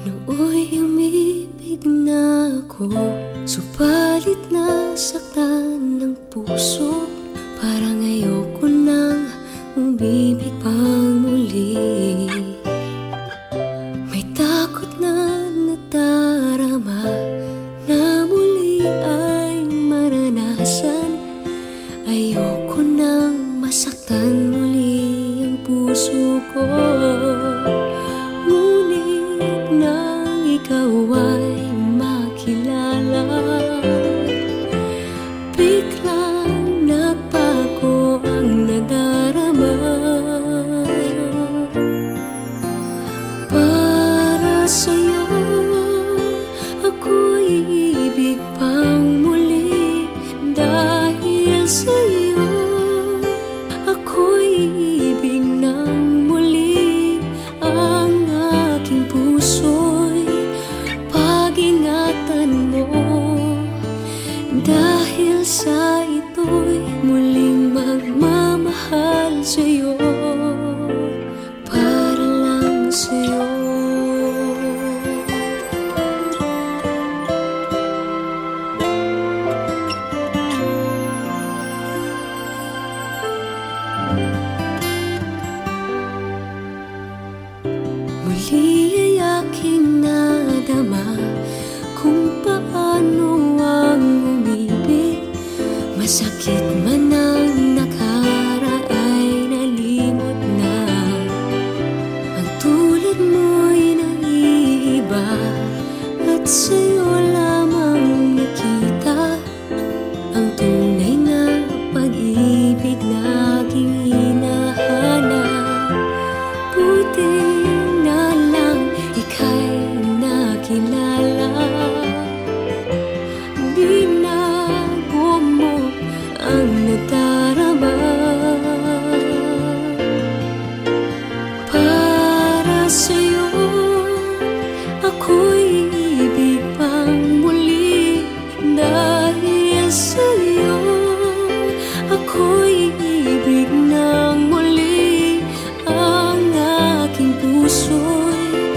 Nooy umibig na ako, subalit nasaktan ng puso. Parang ayoko nang umibig pang muli. May takot na nadarama na muli ay maranasan. Ayoko nang masaktan muli ang puso ko. Ngunit nang ikaw ay makilala, biglang nagbago ang nadarama. Para sa'yo ako'y ibig pang muli. Dahil sa'yo ako'y ibig ng muli. Ang aking puso'y pag-ingatan mo. Dahil sa ito'y muling magmamahal sa'yo, para lang sa'yo. Muli ay aking nadama kung paano ang umibig. Masakit man ang nakaraan nalimot na. Ang tulad mo'y naiiba at sa'yo lamang nakita ang tunay na pag-ibig na aking hinahanap. Buti na lang ika'y nakilala. Binago mo ang nadarama. Para sa'yo ako'y ibig pang muli. Dahil sa'yo ako'y ibig ng muli. Ang aking puso'y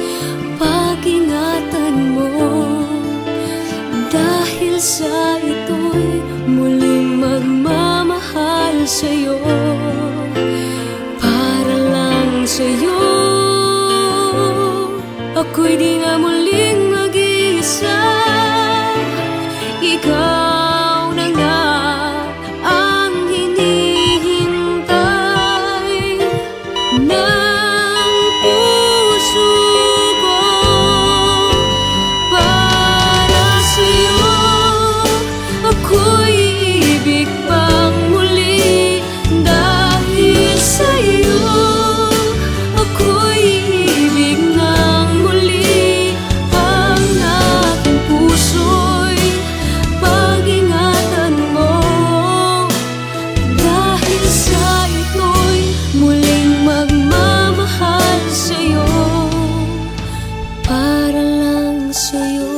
pag-ingatan mo. Dahil sa ito'y muling magmamahal sa'yo, para lang sa'yo. Ako'y di nga muling mag-iisa. Ikaw na nga ang hinihintay ng puso ko. Para sa'yo ako'y ibig pang muli. Dahil sa'yo ako'y ibig ng muli. Ang aking puso'y pag-ingatan mo. Dahil sa ito'y muling magmamahal sa'yo, para lang sa'yo.